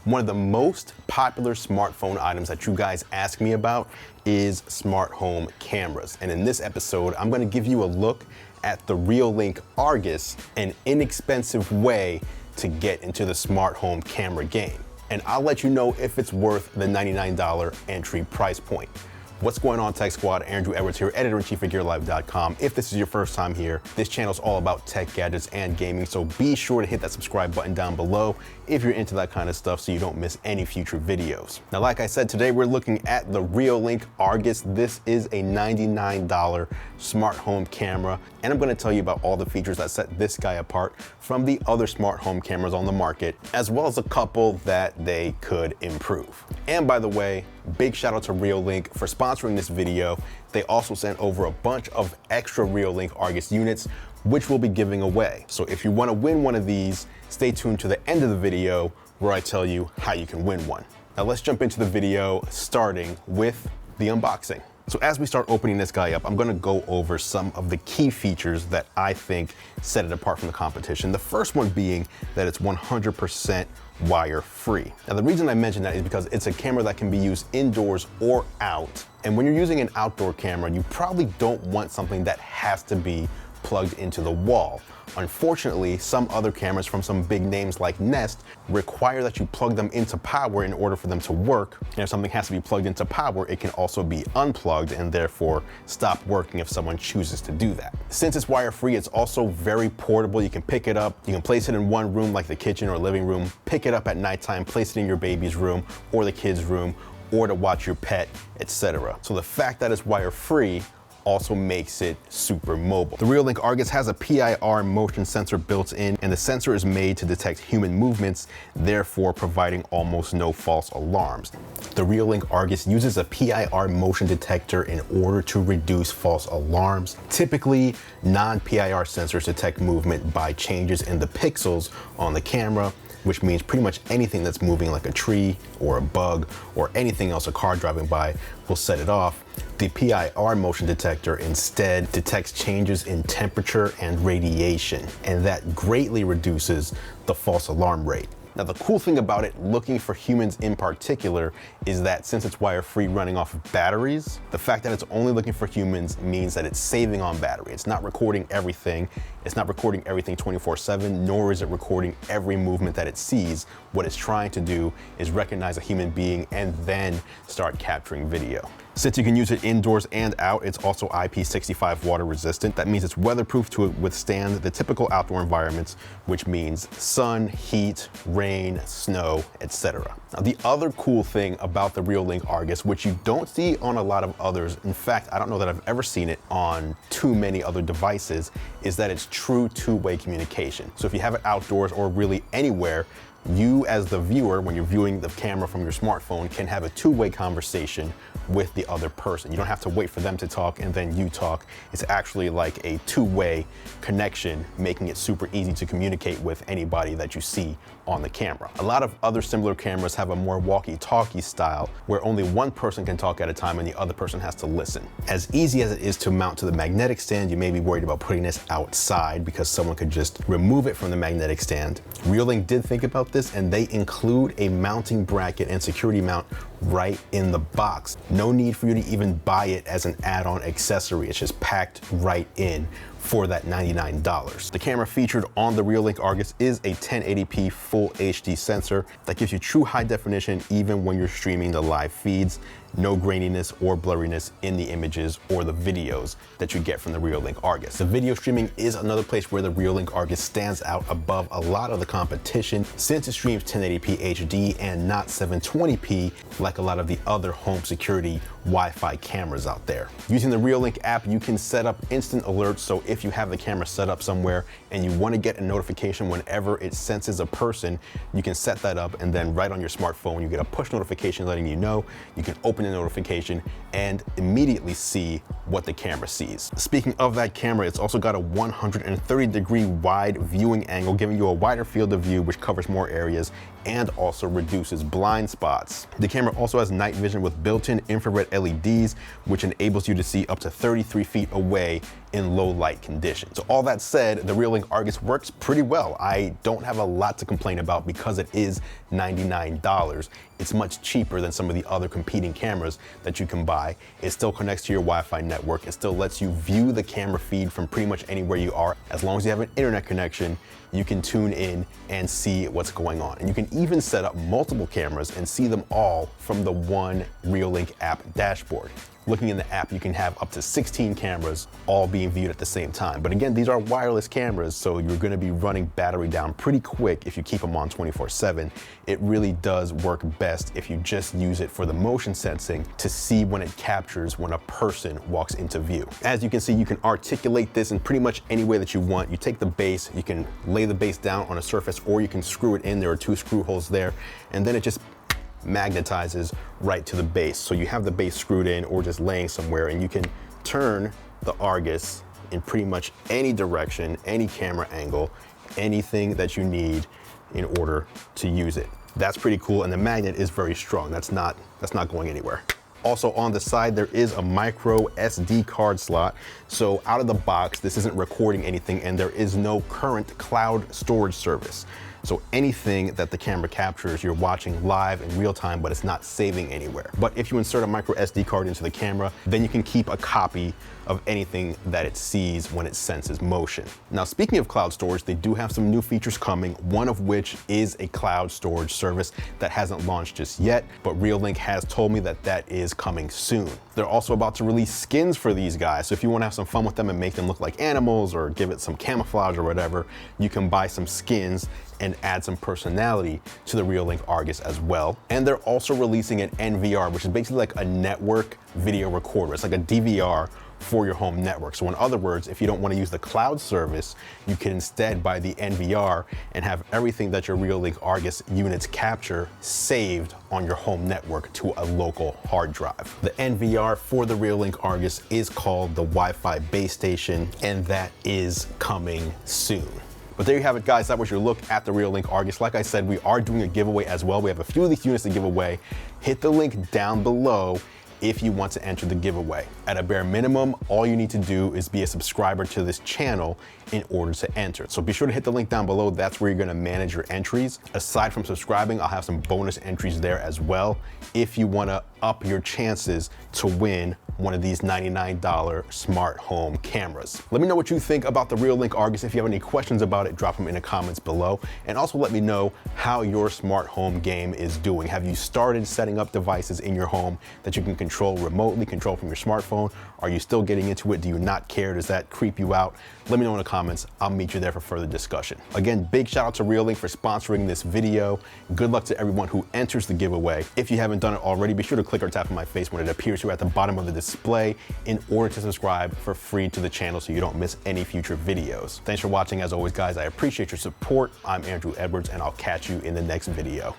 One of the most popular smartphone items that you guys ask me about is smart home cameras. And in this episode, I'm gonna give you a look at the Reolink Argus, an inexpensive way to get into the smart home camera game. And I'll let you know if it's worth the $99 entry price point. What's going on, Tech Squad? Andrew Edwards here, editor-in-chief at GearLive.com. If this is your first time here, this channel is all about tech gadgets and gaming, so be sure to hit that subscribe button down below if you're into that kind of stuff so you don't miss any future videos. Now, like I said, today we're looking at the Reolink Argus. This is a $99 smart home camera, and I'm gonna tell you about all the features that set this guy apart from the other smart home cameras on the market, as well as a couple that they could improve. And by the way, big shout out to Reolink for sponsoring this video. They also sent over a bunch of extra Reolink Argus units, which we'll be giving away. So if you want to win one of these, stay tuned to the end of the video where I tell you how you can win one. Now let's jump into the video, starting with the unboxing. So as we start opening this guy up, I'm gonna go over some of the key features that I think set it apart from the competition. The first one being that it's 100% wire-free. Now the reason I mention that is because it's a camera that can be used indoors or out. And when you're using an outdoor camera, you probably don't want something that has to be plugged into the wall. Unfortunately, some other cameras from some big names like Nest require that you plug them into power in order for them to work. And if something has to be plugged into power, it can also be unplugged and therefore stop working if someone chooses to do that. Since it's wire-free, it's also very portable. You can pick it up, you can place it in one room like the kitchen or living room, pick it up at nighttime, place it in your baby's room or the kid's room, or to watch your pet, etc. So the fact that it's wire-free also makes it super mobile. The Reolink Argus has a PIR motion sensor built in, and the sensor is made to detect human movements, therefore providing almost no false alarms. The Reolink Argus uses a PIR motion detector in order to reduce false alarms. Typically, non-PIR sensors detect movement by changes in the pixels on the camera, which means pretty much anything that's moving like a tree or a bug or anything else, a car driving by, will set it off. The PIR motion detector instead detects changes in temperature and radiation, and that greatly reduces the false alarm rate. Now, the cool thing about it, looking for humans in particular, is that since it's wire-free running off of batteries, the fact that it's only looking for humans means that it's saving on battery. It's not recording everything. It's not recording everything 24/7, nor is it recording every movement that it sees. What it's trying to do is recognize a human being and then start capturing video. Since you can use it indoors and out, it's also IP65 water resistant. That means it's weatherproof to withstand the typical outdoor environments, which means sun, heat, rain, snow, etc. Now, the other cool thing about the Reolink Argus, which you don't see on a lot of others, in fact, I don't know that I've ever seen it on too many other devices, is that it's true two-way communication. So if you have it outdoors or really anywhere, you as the viewer, when you're viewing the camera from your smartphone, can have a two-way conversation with the other person. You don't have to wait for them to talk and then you talk. It's actually like a two-way connection, making it super easy to communicate with anybody that you see on the camera. A lot of other similar cameras have a more walkie-talkie style where only one person can talk at a time and the other person has to listen. As easy as it is to mount to the magnetic stand, you may be worried about putting this outside because someone could just remove it from the magnetic stand. Reolink did think about this, and they include a mounting bracket and security mount right in the box. No need for you to even buy it as an add-on accessory. It's just packed right in for that $99. The camera featured on the Reolink Argus is a 1080p full HD sensor that gives you true high definition even when you're streaming the live feeds. No graininess or blurriness in the images or the videos that you get from the Reolink Argus. The video streaming is another place where the Reolink Argus stands out above a lot of the competition, since it streams 1080p HD and not 720p like a lot of the other home security Wi-Fi cameras out there. Using the Reolink app, you can set up instant alerts, so if you have the camera set up somewhere and you want to get a notification whenever it senses a person, you can set that up, and then right on your smartphone you get a push notification letting you know. You can open the notification and immediately see what the camera sees. Speaking of that camera, it's also got a 130-degree wide viewing angle, giving you a wider field of view, which covers more areas and also reduces blind spots. The camera also has night vision with built-in infrared LEDs, which enables you to see up to 33 feet away in low light conditions. So all that said, the Reolink Argus works pretty well. I don't have a lot to complain about because it is $99. It's much cheaper than some of the other competing cameras that you can buy. It still connects to your Wi-Fi network. It still lets you view the camera feed from pretty much anywhere you are. As long as you have an internet connection, you can tune in and see what's going on. And you can even set up multiple cameras and see them all from the one Reolink app dashboard. Looking in the app, you can have up to 16 cameras all being viewed at the same time. But again, these are wireless cameras, so you're gonna be running battery down pretty quick if you keep them on 24/7. It really does work best if you just use it for the motion sensing to see when it captures when a person walks into view. As you can see, you can articulate this in pretty much any way that you want. You take the base, you can lay the base down on a surface, or you can screw it in. There are 2 screw holes there, and then it just magnetizes right to the base. So you have the base screwed in or just laying somewhere, and you can turn the Argus in pretty much any direction, any camera angle, anything that you need in order to use it. That's pretty cool, and the magnet is very strong. That's not going anywhere. Also on the side, there is a micro SD card slot. So out of the box, this isn't recording anything, and there is no current cloud storage service. So anything that the camera captures, you're watching live in real time, but it's not saving anywhere. But if you insert a micro SD card into the camera, then you can keep a copy of anything that it sees when it senses motion. Now, speaking of cloud storage, they do have some new features coming, one of which is a cloud storage service that hasn't launched just yet, but Reolink has told me that that is coming soon. They're also about to release skins for these guys, so if you want to have some fun with them and make them look like animals or give it some camouflage or whatever, you can buy some skins and add some personality to the Reolink Argus as well. And they're also releasing an NVR, which is basically like a network video recorder. It's like a DVR for your home network. So in other words, if you don't want to use the cloud service, you can instead buy the NVR and have everything that your Reolink Argus units capture saved on your home network to a local hard drive. The NVR for the Reolink Argus is called the Wi-Fi base station, and that is coming soon. But there you have it, guys. That was your look at the Reolink Argus. Like I said, we are doing a giveaway as well. We have a few of these units to give away. Hit the link down below if you want to enter the giveaway. At a bare minimum, all you need to do is be a subscriber to this channel in order to enter. So be sure to hit the link down below. That's where you're gonna manage your entries. Aside from subscribing, I'll have some bonus entries there as well if you wanna up your chances to win one of these $99 smart home cameras. Let me know what you think about the Reolink Argus. If you have any questions about it, drop them in the comments below. And also let me know how your smart home game is doing. Have you started setting up devices in your home that you can control remotely, control from your smartphone? Are you still getting into it? Do you not care? Does that creep you out? Let me know in the comments. I'll meet you there for further discussion. Again, big shout out to Reolink for sponsoring this video. Good luck to everyone who enters the giveaway. If you haven't done it already, be sure to click or tap on my face when it appears here at the bottom of the display in order to subscribe for free to the channel so you don't miss any future videos. Thanks for watching. As always, guys, I appreciate your support. I'm Andrew Edwards, and I'll catch you in the next video.